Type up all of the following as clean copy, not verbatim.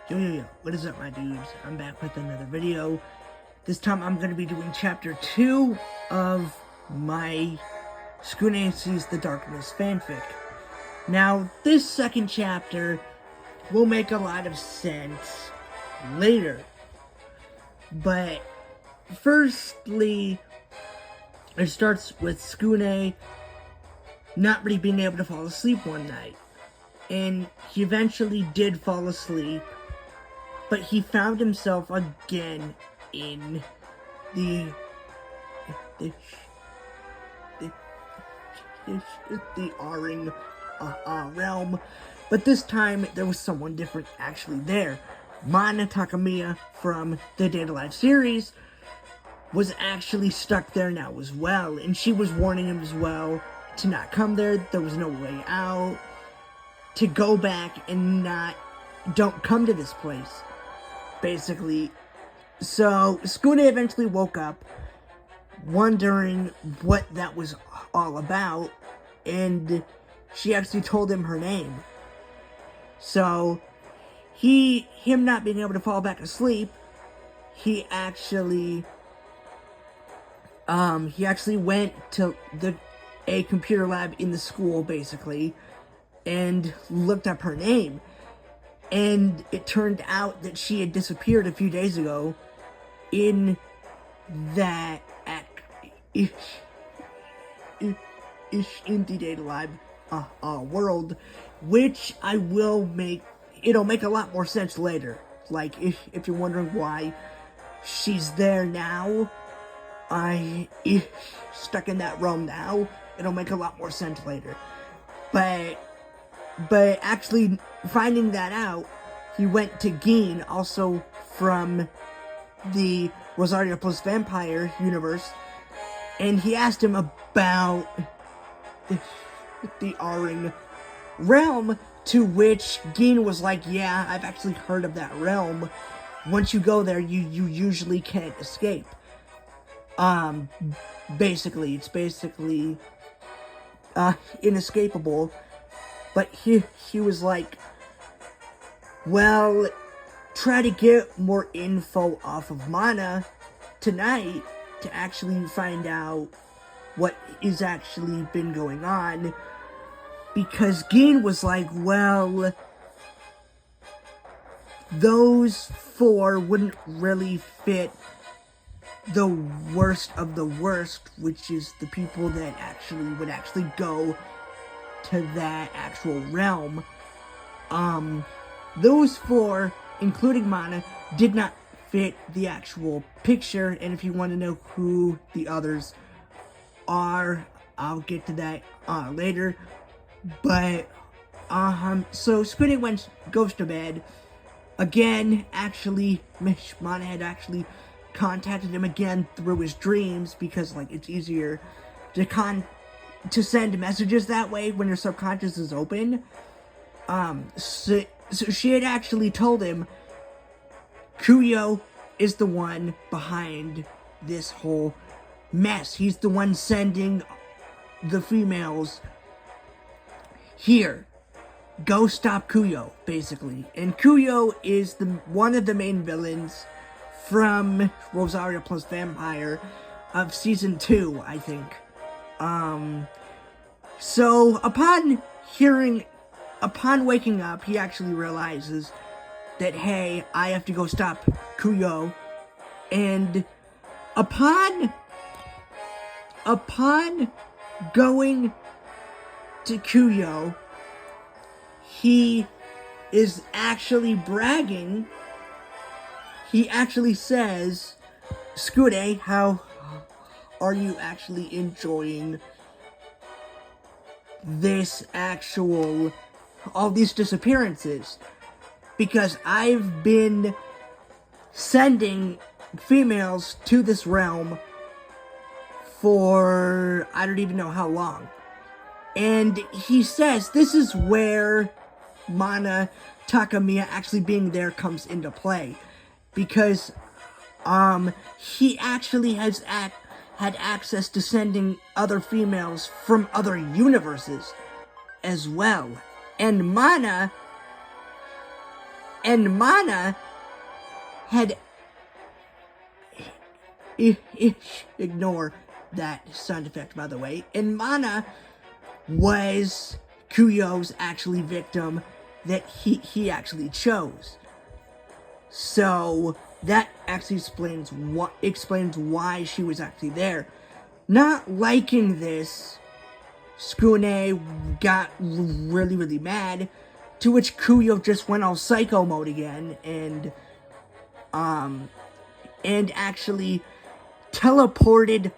Yo, what is up, my dudes? I'm back with another video. This time I'm going to be doing chapter 2 of my Tskune Sees the Darkness fanfic. Now, this second chapter will make a lot of sense later. But, firstly, it starts with Tskune not really being able to fall asleep one night. And he eventually did fall asleep. But he found himself again in the Aring realm. But this time, there was someone different actually there. Mana Takamiya from the Day to Life series was actually stuck there now as well. And she was warning him as well to not come there. There was no way out. To go back and don't come to this place. Basically. So, Tskune eventually woke up, wondering what that was all about, and she actually told him her name. So, him not being able to fall back asleep, he actually went to a computer lab in the school, basically, and looked up her name. And it turned out that she had disappeared a few days ago in that in the Day to Life world, which it'll make a lot more sense later. Like, if you're wondering why she's there now, stuck in that realm now, it'll make a lot more sense later. But actually finding that out, he went to Gin, also from the Rosario plus Vampire universe, and he asked him about the Aring realm, to which Gin was like, yeah, I've actually heard of that realm. Once you go there, you usually can't escape. It's basically inescapable. But he was like, well, try to get more info off of Mana tonight to actually find out what is actually been going on. Because Gin was like, well, those four wouldn't really fit the worst of the worst, which is the people that would actually go to that actual realm. Those four, including Mana, did not fit the actual picture, and if you want to know who the others are, I'll get to that later. But so Tskune goes to bed again. Actually, Mana had actually contacted him again through his dreams, because like it's easier to send messages that way when your subconscious is open. So she had actually told him Kuyo is the one behind this whole mess. He's the one sending the females here. Go stop Kuyo, basically. And Kuyo is one of the main villains from Rosario plus Vampire of season 2, I think. So, upon waking up, he actually realizes that, hey, I have to go stop Kuyo. And upon going to Kuyo, he is actually bragging. He actually says, Tskune, how are you actually enjoying all these disappearances? Because I've been sending females to this realm for I don't even know how long. And he says this is where Mana Takamiya actually being there comes into play. Because he actually had access to sending other females from other universes as well. And Mana And Mana had ignore that sound effect, by the way. And Mana was Kuyo's actually victim that he actually chose. So that actually explains why she was actually there. Not liking this, Tskune got really mad, to which Kuyo just went all psycho mode again and actually teleported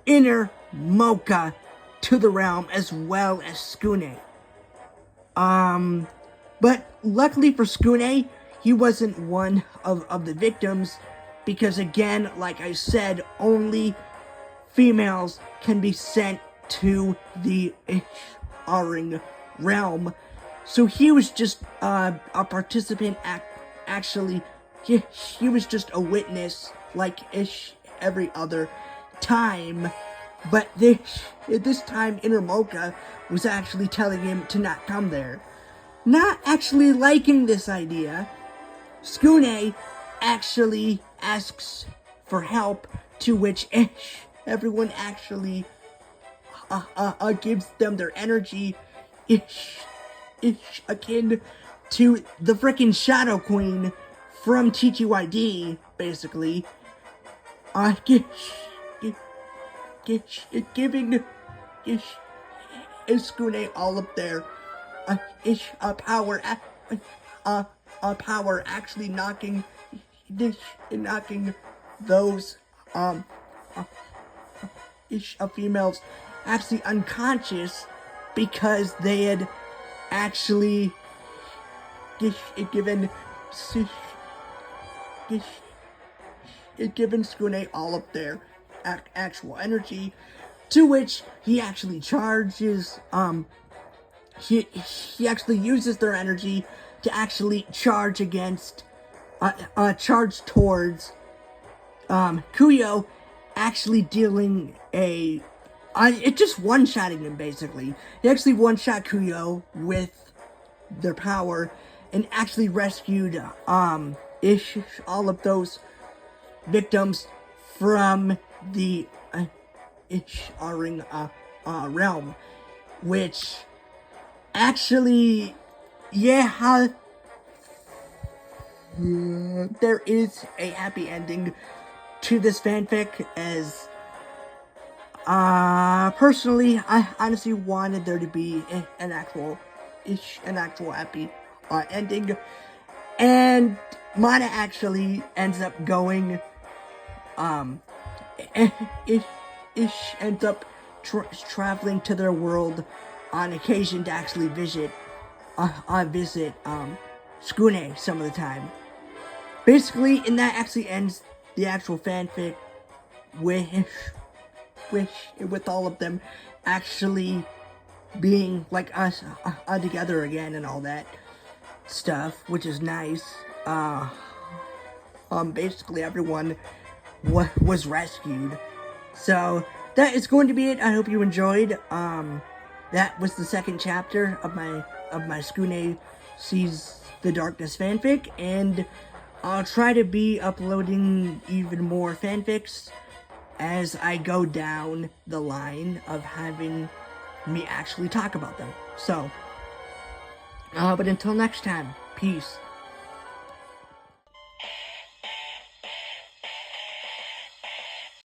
inner Mocha to the realm as well as Tskune. But luckily for Tskune, he wasn't one of the victims, because again, like I said, only females can be sent to the Ring realm. So he was just a participant, actually, he was just a witness, like every other time. But this time, Inner Mocha was actually telling him to not come there. Not actually liking this idea, Tskune actually asks for help, to which everyone actually gives them their energy, akin to the frickin' Shadow Queen from TTYD, basically. Giving Tskune all of their power, actually knocking those females actually unconscious, because they had actually given Tskune all of their actual energy, to which he actually charges, he actually uses their energy to actually charge against, charge towards, Kuyo, actually dealing it just one-shotting him, basically. He actually one-shot Kuyo with their power, and actually rescued, all of those victims from the, Ring, realm, which, actually, yeah, there is a happy ending to this fanfic, as, personally, I honestly wanted there to be an actual happy, ending, and Mana actually ends up going, ends up traveling to their world on occasion to actually visit Tskune some of the time. Basically, and that actually ends the actual fanfic with all of them actually being like us together again and all that stuff, which is nice. Basically everyone was rescued. So that is going to be it. I hope you enjoyed. That was the second chapter of my Tskune Sees the Darkness fanfic, and I'll try to be uploading even more fanfics as I go down the line of having me actually talk about them. So, but until next time, peace.